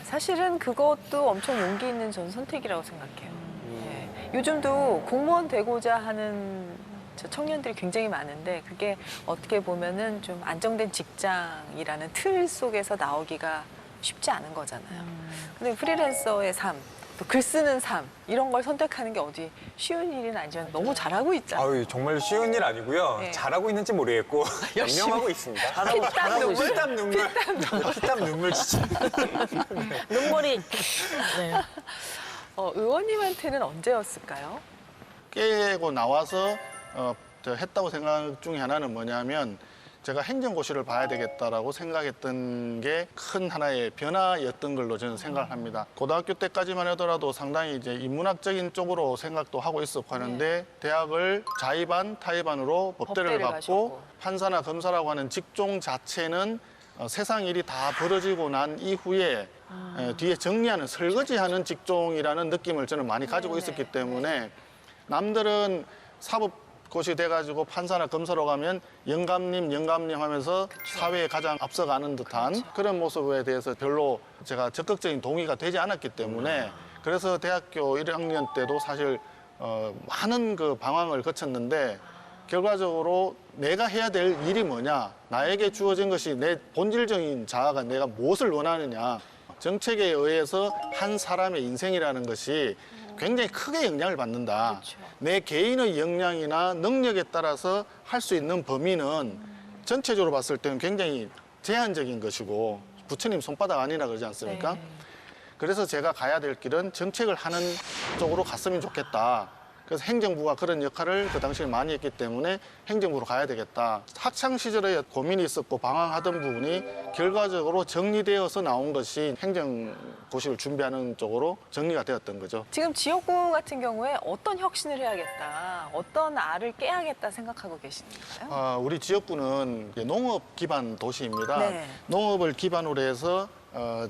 사실은 그것도 엄청 용기 있는 전 선택이라고 생각해요. 네. 요즘도 공무원 되고자 하는 저 청년들이 굉장히 많은데 그게 어떻게 보면은 좀 안정된 직장이라는 틀 속에서 나오기가 쉽지 않은 거잖아요. 근데 프리랜서의 삶, 또 글 쓰는 삶 이런 걸 선택하는 게 어디 쉬운 일은 아니지만 너무 잘하고 있잖아요. 아유, 정말 쉬운 일 아니고요. 네. 잘하고 있는지 모르겠고 양념하고 있습니다. 잘하고 있어요. 피땀 눈물, 피땀 눈물 진짜. 눈물이. 네. 의원님한테는 언제였을까요? 깨고 나와서 저 했다고 생각 중에 하나는 뭐냐면 제가 행정고시를 봐야 되겠다라고 생각했던 게 큰 하나의 변화였던 걸로 저는 생각을 합니다. 고등학교 때까지만 하더라도 상당히 이제 인문학적인 쪽으로 생각도 하고 있었고 하는데 대학을 자의반, 타의반으로 법대를 법대를 받고 가셨고. 판사나 검사라고 하는 직종 자체는 세상 일이 다 벌어지고 난 이후에 뒤에 정리하는 설거지하는 직종이라는 느낌을 저는 많이 가지고 있었기 때문에 남들은 사법고시 돼가지고 판사나 검사로 가면 영감님 하면서 사회에 가장 앞서가는 듯한 그런 모습에 대해서 별로 제가 적극적인 동의가 되지 않았기 때문에 그래서 대학교 1학년 때도 사실 많은 그 방황을 거쳤는데 결과적으로 내가 해야 될 일이 뭐냐, 나에게 주어진 것이 내 본질적인 자아가 내가 무엇을 원하느냐, 정책에 의해서 한 사람의 인생이라는 것이 굉장히 크게 영향을 받는다. 내 개인의 역량이나 능력에 따라서 할 수 있는 범위는 전체적으로 봤을 때는 굉장히 제한적인 것이고 부처님 손바닥 아니라 그러지 않습니까? 네. 그래서 제가 가야 될 길은 정책을 하는 쪽으로 갔으면 좋겠다. 그래서 행정부가 그런 역할을 그 당시에 많이 했기 때문에 행정부로 가야 되겠다. 학창 시절에 고민이 있었고 방황하던 부분이 결과적으로 정리되어서 나온 것이 행정고시를 준비하는 쪽으로 정리가 되었던 거죠. 지금 지역구 같은 경우에 어떤 혁신을 해야겠다, 어떤 알을 깨야겠다 생각하고 계신가요? 우리 지역구는 농업 기반 도시입니다. 네. 농업을 기반으로 해서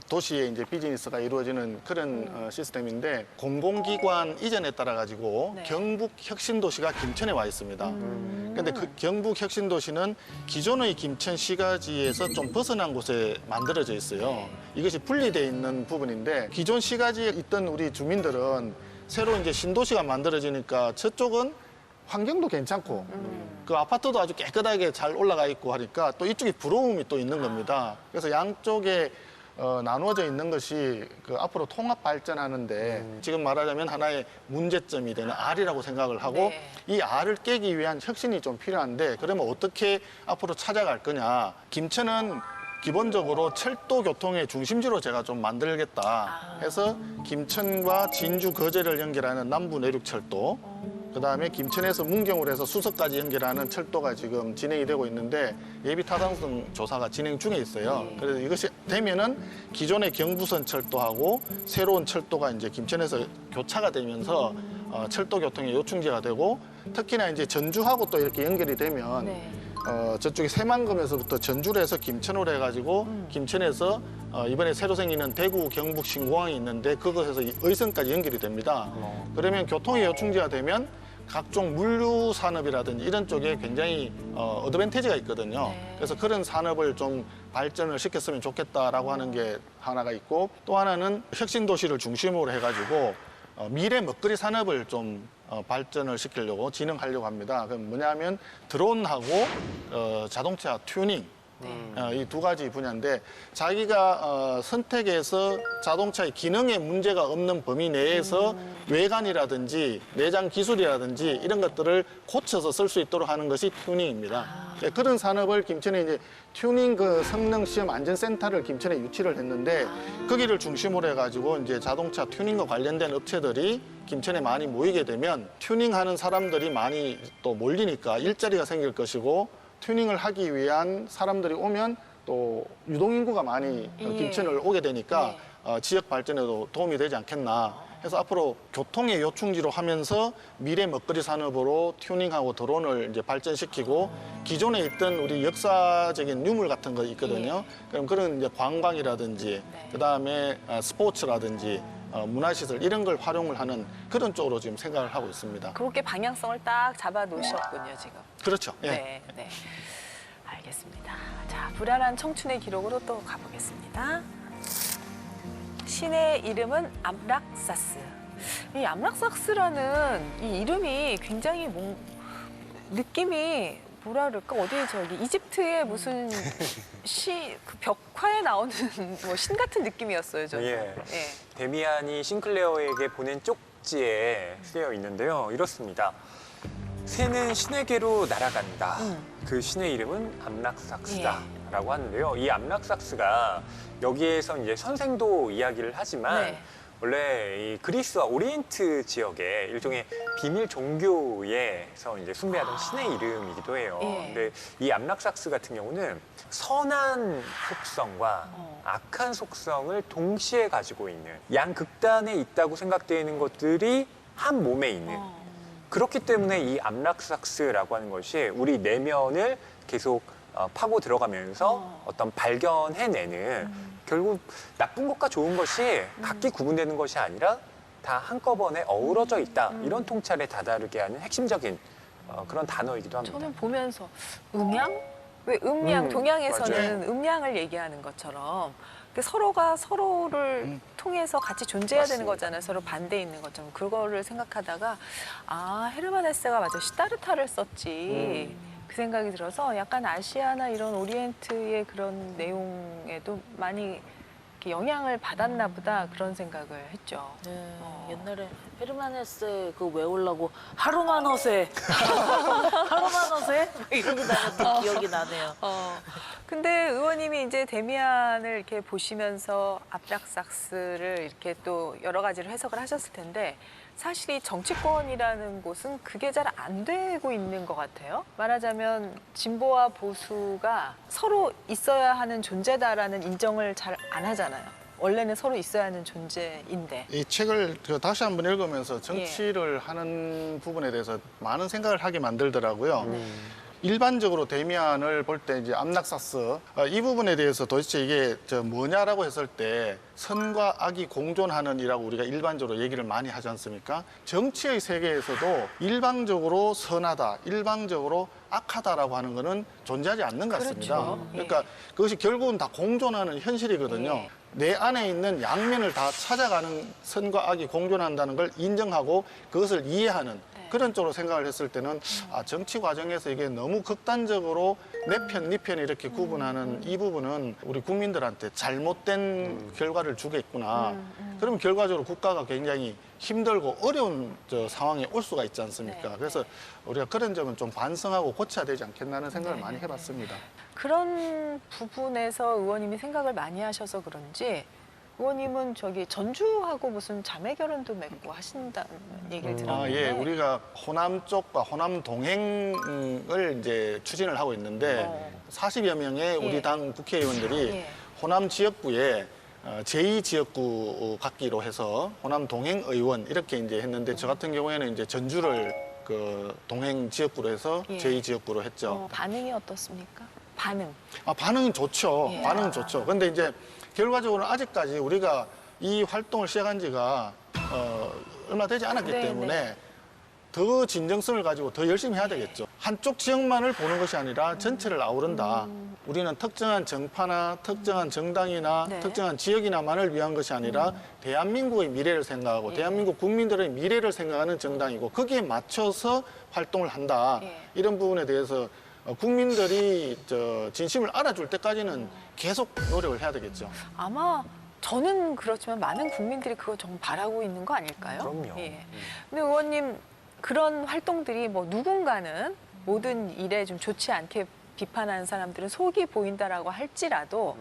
도시에 이제 비즈니스가 이루어지는 그런 시스템인데 공공기관 이전에 따라 가지고 네. 경북 혁신도시가 김천에 와 있습니다. 그런데 그 경북 혁신도시는 기존의 김천시가지에서 좀 벗어난 곳에 만들어져 있어요. 이것이 분리되어 있는 부분인데 기존 시가지에 있던 우리 주민들은 새로 이제 신도시가 만들어지니까 저쪽은 환경도 괜찮고 그 아파트도 아주 깨끗하게 잘 올라가 있고 하니까 또 이쪽에 부러움이 또 있는 겁니다. 그래서 양쪽에 나누어져 있는 것이 그 앞으로 통합 발전하는데 지금 말하자면 하나의 문제점이 되는 R이라고 생각을 하고 네. 이 R을 깨기 위한 혁신이 좀 필요한데 그러면 어떻게 앞으로 찾아갈 거냐. 김천은 기본적으로 철도 교통의 중심지로 제가 좀 만들겠다 해서 김천과 진주 거제를 연결하는 남부 내륙철도 그다음에 김천에서 문경으로 해서 수서까지 연결하는 철도가 지금 진행이 되고 있는데 예비 타당성 조사가 진행 중에 있어요. 그래서 이것이 되면은 기존의 경부선 철도하고 새로운 철도가 이제 김천에서 교차가 되면서 철도 교통의 요충지가 되고 특히나 이제 전주하고 또 이렇게 연결이 되면 네. 저쪽에 새만금에서부터 전주를 해서 김천으로 해가지고 김천에서 이번에 새로 생기는 대구 경북 신공항이 있는데 그것에서 의성까지 연결이 됩니다. 그러면 교통이 요충지가 되면 각종 물류 산업이라든지 이런 쪽에 굉장히 어드밴티지가 있거든요. 그래서 그런 산업을 좀 발전을 시켰으면 좋겠다라고 하는 게 하나가 있고, 또 하나는 혁신 도시를 중심으로 해가지고 미래 먹거리 산업을 좀 발전을 시키려고 진행하려고 합니다. 그럼 뭐냐면 드론하고 자동차 튜닝 이 두 가지 분야인데, 자기가 선택해서 자동차의 기능에 문제가 없는 범위 내에서 외관이라든지 내장 기술이라든지 이런 것들을 고쳐서 쓸 수 있도록 하는 것이 튜닝입니다. 네, 그런 산업을 김천에 이제 튜닝 그 성능 시험 안전센터를 김천에 유치를 했는데, 거기를 중심으로 해가지고 이제 자동차 튜닝과 관련된 업체들이 김천에 많이 모이게 되면 튜닝하는 사람들이 많이 또 몰리니까 일자리가 생길 것이고, 튜닝을 하기 위한 사람들이 오면 또 유동인구가 많이 김천을 오게 되니까 지역 발전에도 도움이 되지 않겠나. 그래서 앞으로 교통의 요충지로 하면서 미래 먹거리 산업으로 튜닝하고 드론을 이제 발전시키고, 기존에 있던 우리 역사적인 유물 같은 거 있거든요. 그럼 그런 이제 관광이라든지 그다음에 스포츠라든지 문화시설 이런 걸 활용을 하는 그런 쪽으로 지금 생각을 하고 있습니다. 그렇게 방향성을 딱 잡아 놓으셨군요, 지금. 그렇죠. 예. 네, 네. 알겠습니다. 자, 불안한 청춘의 기록으로 또 가보겠습니다. 시내 이름은 암락사스. 이 암락사스라는 이 이름이 굉장히 느낌이 뭐라 그럴까? 어디 저기 이집트의 무슨 그 벽화에 나오는 뭐 신 같은 느낌이었어요, 저는. 예. 예. 데미안이 싱클레어에게 보낸 쪽지에 쓰여 있는데요. 이렇습니다. 새는 신에게로 날아간다. 그 신의 이름은 암락삭스다라고 하는데요. 이 암락삭스가 여기에서 이제 선생도 이야기를 하지만 네. 원래 이 그리스와 오리엔트 지역의 일종의 비밀 종교에서 이제 숭배하던 신의 이름이기도 해요. 예. 근데 이 암락삭스 같은 경우는 선한 속성과 악한 속성을 동시에 가지고 있는 양극단에 있다고 생각되는 것들이 한 몸에 있는 그렇기 때문에 이 암락삭스라고 하는 것이 우리 내면을 계속 파고 들어가면서 어떤 발견해내는 결국 나쁜 것과 좋은 것이 각기 구분되는 것이 아니라 다 한꺼번에 어우러져 있다. 이런 통찰에 다다르게 하는 핵심적인 그런 단어이기도 합니다. 저는 보면서 음양? 왜 음양, 동양에서는 음양을 얘기하는 것처럼 서로가 서로를 통해서 같이 존재해야 되는 맞습니다. 거잖아요. 서로 반대에 있는 것처럼. 그거를 생각하다가 아, 헤르만 헤세가 맞아 시타르타를 썼지. 그 생각이 들어서 약간 아시아나 이런 오리엔트의 그런 내용에도 많이 이렇게 영향을 받았나 보다 그런 생각을 했죠. 네, 옛날에 헤르만 헤세 그거 외우려고 하루만 허세, 하루만 허세 이러고 다녔던 기억이 나네요. 근데 의원님이 이제 데미안을 이렇게 보시면서 암락삭스를 이렇게 또 여러 가지로 해석을 하셨을 텐데 사실 이 정치권이라는 곳은 그게 잘 안 되고 있는 것 같아요. 말하자면 진보와 보수가 서로 있어야 하는 존재다라는 인정을 잘 안 하잖아요. 원래는 서로 있어야 하는 존재인데. 이 책을 다시 한번 읽으면서 정치를 하는 부분에 대해서 많은 생각을 하게 만들더라고요. 일반적으로 데미안을 볼 때 이제 암락사스 이 부분에 대해서 도대체 이게 뭐냐라고 했을 때 선과 악이 공존하는 이라고 우리가 일반적으로 얘기를 많이 하지 않습니까? 정치의 세계에서도 일방적으로 선하다, 일방적으로 악하다라고 하는 거는 존재하지 않는 것 같습니다. 그렇죠. 그러니까 그것이 결국은 다 공존하는 현실이거든요. 예. 내 안에 있는 양면을 다 찾아가는 선과 악이 공존한다는 걸 인정하고 그것을 이해하는 그런 쪽으로 생각을 했을 때는 아, 정치 과정에서 이게 너무 극단적으로 내 편, 네 편 이렇게 구분하는 이 부분은 우리 국민들한테 잘못된 결과를 주겠구나. 그러면 결과적으로 국가가 굉장히 힘들고 어려운 상황에 올 수가 있지 않습니까? 그래서 우리가 그런 점은 좀 반성하고 고쳐야 되지 않겠나는 생각을 많이 해봤습니다. 그런 부분에서 의원님이 생각을 많이 하셔서 그런지 의원님은 저기 전주하고 무슨 자매 결혼도 맺고 하신다는 얘기를 들었는데. 예, 우리가 호남 쪽과 호남 동행을 이제 추진을 하고 있는데 40여 명의 우리 당 국회의원들이 호남 지역구에 제2지역구 갖기로 해서 호남 동행 의원 이렇게 이제 했는데 저 같은 경우에는 이제 전주를 그 동행 지역구로 해서 예. 제2지역구로 했죠. 반응이 어떻습니까? 반응. 반응은 좋죠. 예. 반응은 좋죠. 근데 이제 결과적으로는 아직까지 우리가 이 활동을 시작한 지가 얼마 되지 않았기 네, 때문에 더 진정성을 가지고 더 열심히 해야 되겠죠. 한쪽 지역만을 보는 것이 아니라 전체를 아우른다. 우리는 특정한 정파나 특정한 정당이나 네. 특정한 지역이나만을 위한 것이 아니라 대한민국의 미래를 생각하고 예. 대한민국 국민들의 미래를 생각하는 정당이고 거기에 맞춰서 활동을 한다. 예. 이런 부분에 대해서 국민들이 진심을 알아줄 때까지는 계속 노력을 해야 되겠죠. 아마 저는 그렇지만 많은 국민들이 그거 정말 바라고 있는 거 아닐까요? 그럼요. 예. 근데 의원님 그런 활동들이 뭐 누군가는 모든 일에 좀 좋지 않게 비판하는 사람들은 속이 보인다라고 할지라도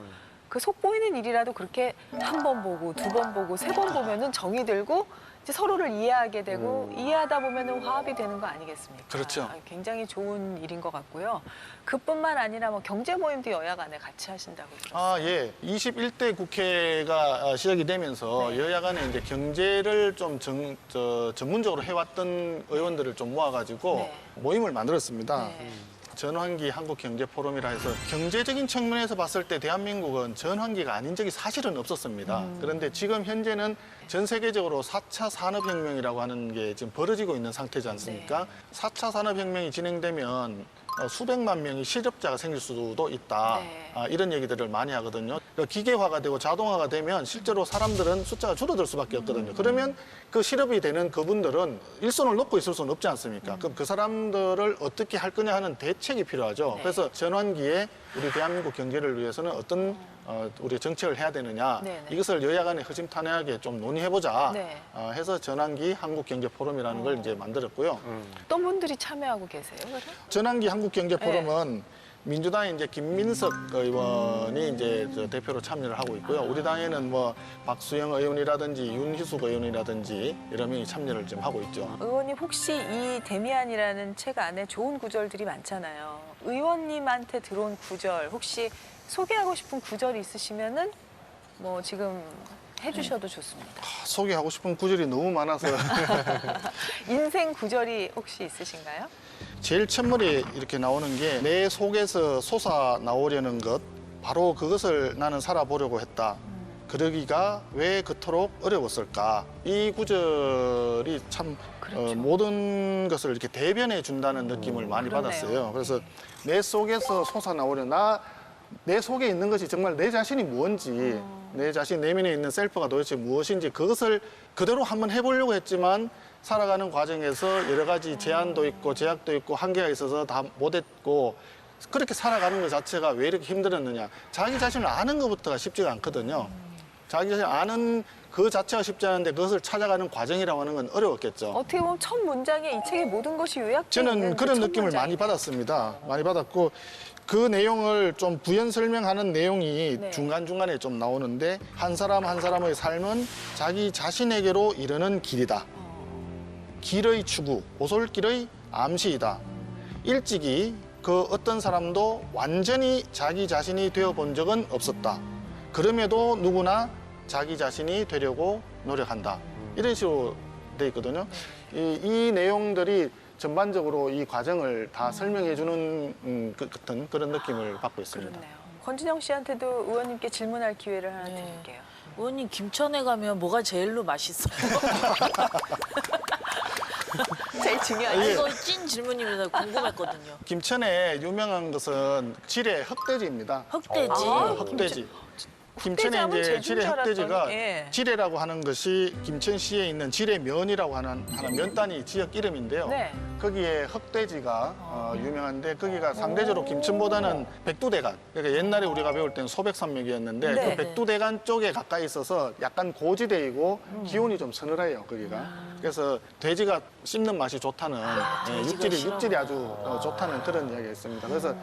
그 속 보이는 일이라도 그렇게 한 번 보고 두 번 보고 세 번 보면은 정이 들고 이제 서로를 이해하게 되고 이해하다 보면은 화합이 되는 거 아니겠습니까? 그렇죠. 굉장히 좋은 일인 것 같고요. 그뿐만 아니라 뭐 경제 모임도 여야 간에 같이 하신다고 들었어요. 예. 21대 국회가 시작이 되면서 네. 여야 간에 이제 경제를 좀 전문적으로 해왔던 의원들을 좀 모아가지고 네. 모임을 만들었습니다. 네. 전환기 한국경제포럼이라 해서 경제적인 측면에서 봤을 때 대한민국은 전환기가 아닌 적이 사실은 없었습니다. 그런데 지금 현재는 전 세계적으로 4차 산업혁명이라고 하는 게 지금 벌어지고 있는 상태지 않습니까? 4차 산업혁명이 진행되면 수백만 명의 실업자가 생길 수도 있다. 네. 이런 얘기들을 많이 하거든요. 그러니까 기계화가 되고 자동화가 되면 실제로 사람들은 숫자가 줄어들 수밖에 없거든요. 그러면 그 실업이 되는 그분들은 일손을 놓고 있을 수는 없지 않습니까? 그럼 그 사람들을 어떻게 할 거냐 하는 대책이 필요하죠. 네. 그래서 전환기에 우리 대한민국 경제를 위해서는 어떤 우리 정책을 해야 되느냐 네, 네. 이것을 여야 간에 허심탄회하게 좀 논의해보자 네. 해서 전환기 한국경제포럼이라는 걸 이제 만들었고요. 어떤 분들이 참여하고 계세요? 그럼? 전환기 한국경제포럼은 네. 민주당의 이제 김민석 의원이 이제 대표로 참여를 하고 있고요. 우리 당에는 뭐 박수영 의원이라든지 윤희숙 의원이라든지 여러 명이 참여를 좀 하고 있죠. 의원님 혹시 이 데미안이라는 책 안에 좋은 구절들이 많잖아요. 의원님한테 들어온 구절 혹시 소개하고 싶은 구절이 있으시면은 뭐 지금 해주셔도 좋습니다. 소개하고 싶은 구절이 너무 많아서 인생 구절이 혹시 있으신가요? 제일 첫머리에 이렇게 나오는 게 내 속에서 솟아 나오려는 것, 바로 그것을 나는 살아보려고 했다. 그러기가 왜 그토록 어려웠을까? 이 구절이 참 그렇죠. 모든 것을 이렇게 대변해 준다는 느낌을 많이 그러네요. 받았어요. 그래서 내 속에서 솟아나오려 내 속에 있는 것이 정말 내 자신이 무엇인지, 내 자신 내면에 있는 셀프가 도대체 무엇인지 그것을 그대로 한번 해보려고 했지만 살아가는 과정에서 여러 가지 제한도 있고 제약도 있고 한계가 있어서 다 못했고 그렇게 살아가는 것 자체가 왜 이렇게 힘들었느냐. 자기 자신을 아는 것부터가 쉽지가 않거든요. 자기 자신을 아는 그 자체가 쉽지 않은데 그것을 찾아가는 과정이라고 하는 건 어려웠겠죠. 어떻게 보면 첫 문장에 이 책의 모든 것이 요약되어 있는 저는 그 그런 첫 느낌을 문장이에요. 많이 받았습니다. 많이 받았고 그 내용을 좀 부연 설명하는 내용이 네. 중간중간에 좀 나오는데 한 사람 한 사람의 삶은 자기 자신에게로 이르는 길이다. 길의 추구, 오솔길의 암시이다. 일찍이 그 어떤 사람도 완전히 자기 자신이 되어본 적은 없었다. 그럼에도 누구나 자기 자신이 되려고 노력한다. 이런 식으로 돼 있거든요. 이 내용들이 전반적으로 이 과정을 다 설명해주는 같은 그런 느낌을 받고 있습니다. 그렇네요. 권진영 씨한테도 의원님께 질문할 기회를 하나 네. 드릴게요. 의원님 김천에 가면 뭐가 제일로 맛있어요? 제일 중요한 아, 이거 찐 질문입니다. 궁금했거든요. 김천에 유명한 것은 지뢰 흑돼지입니다. 흑돼지. 흑돼지. 흑돼지 하면 김천에 이제 제주인 지뢰 줄 알았더니, 흑돼지가 예. 지뢰라고 하는 것이 김천시에 있는 지뢰면이라고 하는 면단위 지역 이름인데요. 네. 거기에 흑돼지가 유명한데 거기가 상대적으로 김천보다는 백두대간, 그러니까 옛날에 우리가 배울 때는 소백산맥이었는데 네. 그 백두대간 쪽에 가까이 있어서 약간 고지대이고 기온이 좀 서늘해요, 거기가. 그래서 돼지가 씹는 맛이 좋다는 돼지가 육질이 아주 좋다는 그런 이야기가 있습니다. 그래서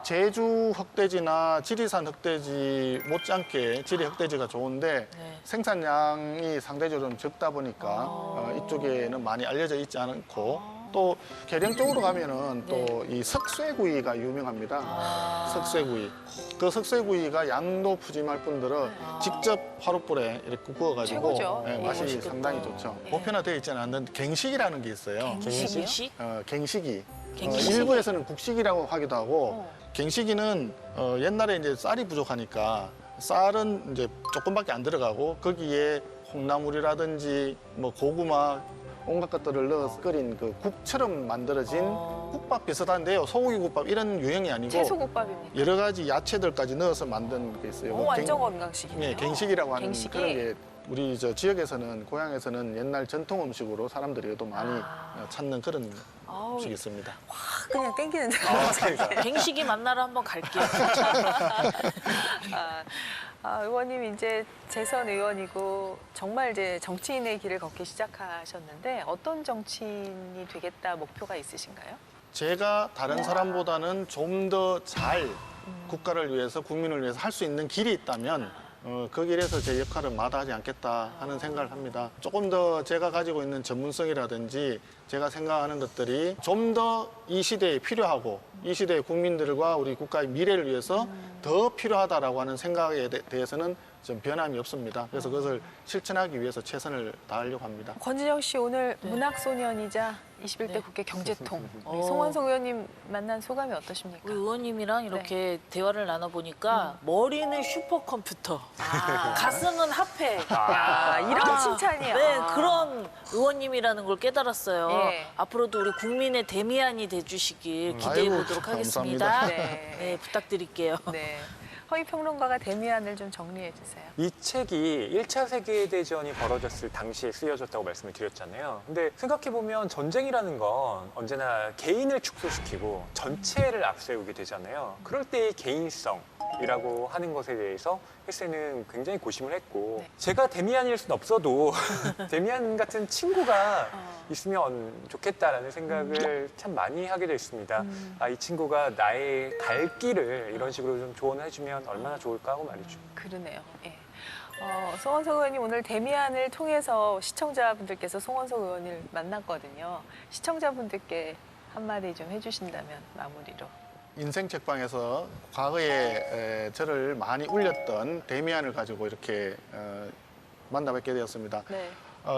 제주 흑돼지나 지리산 흑돼지 못지않게 지리 흑돼지가 좋은데 네. 생산량이 상대적으로 좀 적다 보니까 이쪽에는 많이 알려져 있지 않고 또 계령 쪽으로 가면은 또 이 석쇠구이가 유명합니다. 석쇠구이. 그 석쇠구이가 양도 푸짐할 뿐더러 직접 화롯불에 이렇게 구워가지고 최고죠. 예, 맛이 맛있겠다. 상당히 좋죠. 보편화되어 있지는 않는 갱식이라는 게 있어요. 갱식이요? 갱식이. 갱식이? 일부에서는 국식이라고 하기도 하고 갱식이는 옛날에 이제 쌀이 부족하니까 쌀은 이제 조금밖에 안 들어가고 거기에 콩나물이라든지 뭐 고구마 온갖 것들을 넣어서 끓인 그 국처럼 만들어진 국밥 비슷한데요. 소고기 국밥 이런 유형이 아니고 채소국밥입니까? 여러 가지 야채들까지 넣어서 만든 게 있어요. 완전 건강식이네요. 네, 갱식이라고 하는 갱식이? 그런 게 우리 저 지역에서는 고향에서는 옛날 전통 음식으로 사람들이 또 많이 찾는 그런 아우, 음식이 있습니다. 그냥 땡기는데. 갱식이 만나러 한번 갈게요. 의원님 이제 재선 의원이고 정말 이제 정치인의 길을 걷기 시작하셨는데 어떤 정치인이 되겠다 목표가 있으신가요? 제가 다른 사람보다는 좀 더 잘 국가를 위해서 국민을 위해서 할 수 있는 길이 있다면 그 길에서 제 역할을 마다하지 않겠다 하는 생각을 합니다. 조금 더 제가 가지고 있는 전문성이라든지 제가 생각하는 것들이 좀 더 이 시대에 필요하고 이 시대의 국민들과 우리 국가의 미래를 위해서 더 필요하다라고 하는 생각에 대해서는 좀 변함이 없습니다. 그래서 그것을 실천하기 위해서 최선을 다하려고 합니다. 권진영 씨 오늘 문학소년이자 21대 국회 경제통 우리 송원석 의원님 만난 소감이 어떠십니까? 우리 의원님이랑 이렇게 대화를 나눠보니까 머리는 슈퍼컴퓨터, 가슴은 핫팩. 이런 칭찬이야. 네, 그런 의원님이라는 걸 깨달았어요. 예. 앞으로도 우리 국민의 데미안이 돼주시길 기대해 아이고, 보도록 감사합니다. 하겠습니다. 네. 네, 부탁드릴게요. 네. 허위평론가가 데미안을 좀 정리해 주세요. 이 책이 1차 세계대전이 벌어졌을 당시에 쓰여졌다고 말씀을 드렸잖아요. 근데 생각해보면 전쟁이라는 건 언제나 개인을 축소시키고 전체를 앞세우게 되잖아요. 그럴 때 이 개인성이라고 하는 것에 대해서 헬세는 굉장히 고심을 했고 제가 데미안일 순 없어도 데미안 같은 친구가 있으면 좋겠다라는 생각을 참 많이 하게 됐습니다. 이 친구가 나의 갈 길을 이런 식으로 좀 조언을 해주면 얼마나 좋을까 하고 말이죠. 그러네요. 예. 송원석 의원님 오늘 데미안을 통해서 시청자분들께서 송원석 의원을 만났거든요. 시청자분들께 한마디 좀 해주신다면 마무리로. 인생 책방에서 과거에 저를 많이 울렸던 데미안을 가지고 이렇게 만나 뵙게 되었습니다. 네.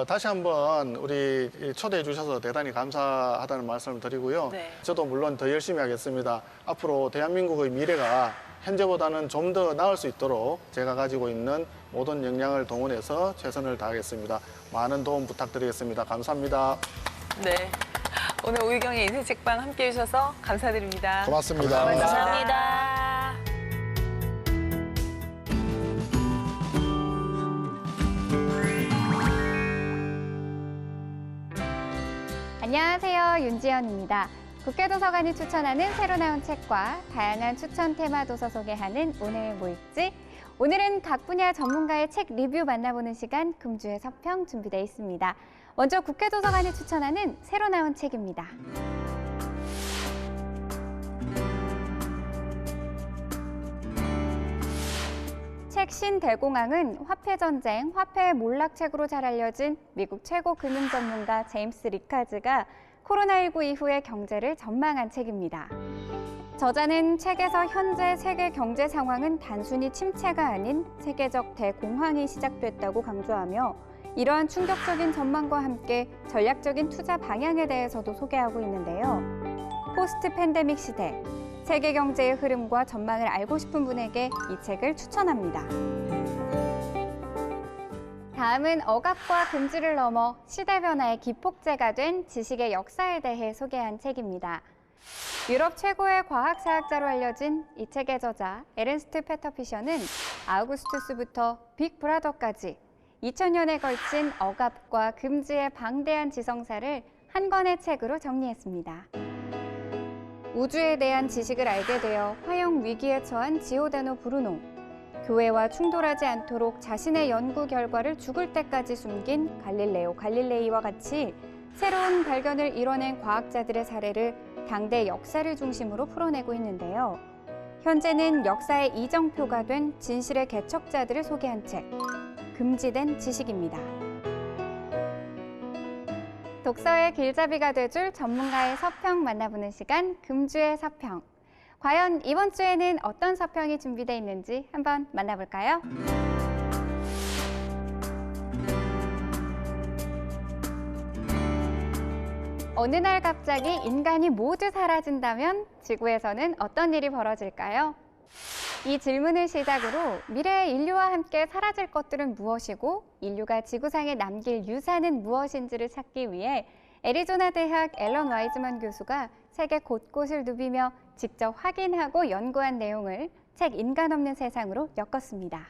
다시 한번 우리 초대해 주셔서 대단히 감사하다는 말씀을 드리고요. 네. 저도 물론 더 열심히 하겠습니다. 앞으로 대한민국의 미래가 현재보다는 좀 더 나을 수 있도록 제가 가지고 있는 모든 역량을 동원해서 최선을 다하겠습니다. 많은 도움 부탁드리겠습니다. 감사합니다. 네. 오늘 오유경의 인생책방 함께해 주셔서 감사드립니다. 고맙습니다. 감사합니다. 안녕하세요. 윤지연입니다. 국회도서관이 추천하는 새로 나온 책과 다양한 추천 테마 도서 소개하는 오늘 뭐 읽지? 오늘은 각 분야 전문가의 책 리뷰 만나보는 시간 금주의 서평 준비되어 있습니다. 먼저 국회도서관이 추천하는 새로 나온 책입니다. 책 신대공황은 화폐전쟁, 화폐의 몰락책으로 잘 알려진 미국 최고 금융 전문가 제임스 리카즈가 코로나19 이후의 경제를 전망한 책입니다. 저자는 책에서 현재 세계 경제 상황은 단순히 침체가 아닌 세계적 대공황이 시작됐다고 강조하며 이러한 충격적인 전망과 함께 전략적인 투자 방향에 대해서도 소개하고 있는데요. 포스트 팬데믹 시대, 세계 경제의 흐름과 전망을 알고 싶은 분에게 이 책을 추천합니다. 다음은 억압과 금지를 넘어 시대 변화의 기폭제가 된 지식의 역사에 대해 소개한 책입니다. 유럽 최고의 과학사학자로 알려진 이 책의 저자 에른스트 페터피셔는 아우구스투스부터 빅브라더까지 2000년에 걸친 억압과 금지의 방대한 지성사를 한 권의 책으로 정리했습니다. 우주에 대한 지식을 알게 되어 화형 위기에 처한 지오다노 브루노, 교회와 충돌하지 않도록 자신의 연구 결과를 죽을 때까지 숨긴 갈릴레오 갈릴레이와 같이 새로운 발견을 이뤄낸 과학자들의 사례를 당대 역사를 중심으로 풀어내고 있는데요. 현재는 역사의 이정표가 된 진실의 개척자들을 소개한 책, 금지된 지식입니다. 독서의 길잡이가 돼줄 전문가의 서평 만나보는 시간, 금주의 서평. 과연 이번 주에는 어떤 서평이 준비되어 있는지 한번 만나볼까요? 어느 날 갑자기 인간이 모두 사라진다면 지구에서는 어떤 일이 벌어질까요? 이 질문을 시작으로 미래의 인류와 함께 사라질 것들은 무엇이고 인류가 지구상에 남길 유산은 무엇인지를 찾기 위해 애리조나 대학 앨런 와이즈먼 교수가 세계 곳곳을 누비며 직접 확인하고 연구한 내용을 책 인간 없는 세상으로 엮었습니다.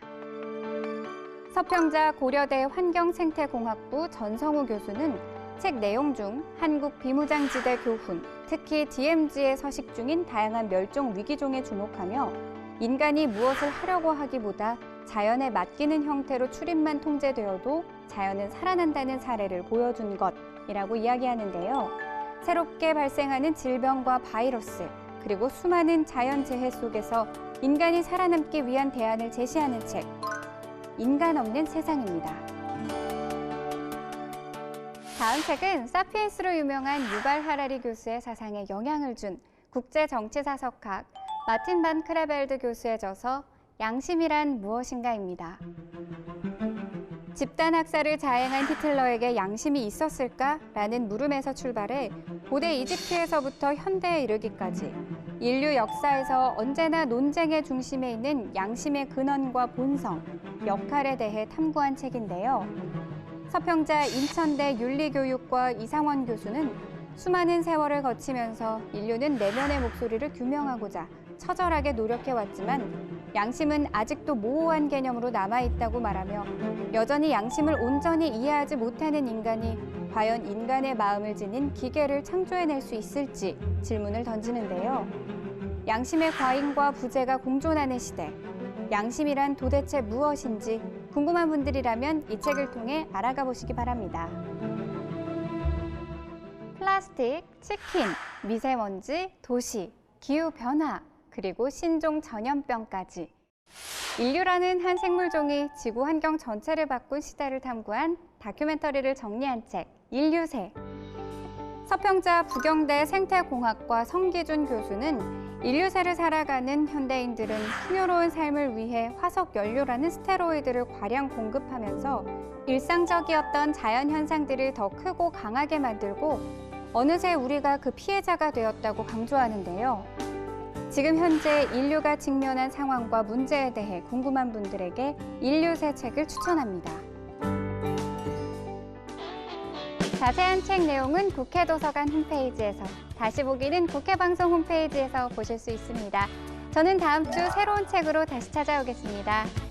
서평자 고려대 환경생태공학부 전성우 교수는 책 내용 중 한국 비무장지대 교훈, 특히 DMZ에 서식 중인 다양한 멸종 위기종에 주목하며 인간이 무엇을 하려고 하기보다 자연에 맡기는 형태로 출입만 통제되어도 자연은 살아난다는 사례를 보여준 것이라고 이야기하는데요. 새롭게 발생하는 질병과 바이러스, 그리고 수많은 자연재해 속에서 인간이 살아남기 위한 대안을 제시하는 책, 인간 없는 세상입니다. 다음 책은 사피엔스로 유명한 유발 하라리 교수의 사상에 영향을 준 국제정치사석학 마틴 반 크레벨드 교수의 저서 양심이란 무엇인가입니다. 집단 학살을 자행한 히틀러에게 양심이 있었을까라는 물음에서 출발해 고대 이집트에서부터 현대에 이르기까지 인류 역사에서 언제나 논쟁의 중심에 있는 양심의 근원과 본성, 역할에 대해 탐구한 책인데요. 서평자 인천대 윤리교육과 이상원 교수는 수많은 세월을 거치면서 인류는 내면의 목소리를 규명하고자 처절하게 노력해왔지만 양심은 아직도 모호한 개념으로 남아있다고 말하며 여전히 양심을 온전히 이해하지 못하는 인간이 과연 인간의 마음을 지닌 기계를 창조해낼 수 있을지 질문을 던지는데요. 양심의 과잉과 부재가 공존하는 시대, 양심이란 도대체 무엇인지 궁금한 분들이라면 이 책을 통해 알아가 보시기 바랍니다. 플라스틱, 치킨, 미세먼지, 도시, 기후변화, 그리고 신종 전염병까지 인류라는 한 생물종이 지구 환경 전체를 바꾼 시대를 탐구한 다큐멘터리를 정리한 책, 인류새. 서평자 부경대 생태공학과 성기준 교수는 인류새를 살아가는 현대인들은 풍요로운 삶을 위해 화석 연료라는 스테로이드를 과량 공급하면서 일상적이었던 자연 현상들을 더 크고 강하게 만들고 어느새 우리가 그 피해자가 되었다고 강조하는데요. 지금 현재 인류가 직면한 상황과 문제에 대해 궁금한 분들에게 인류새 책을 추천합니다. 자세한 책 내용은 국회도서관 홈페이지에서, 다시 보기는 국회방송 홈페이지에서 보실 수 있습니다. 저는 다음 주 새로운 책으로 다시 찾아오겠습니다.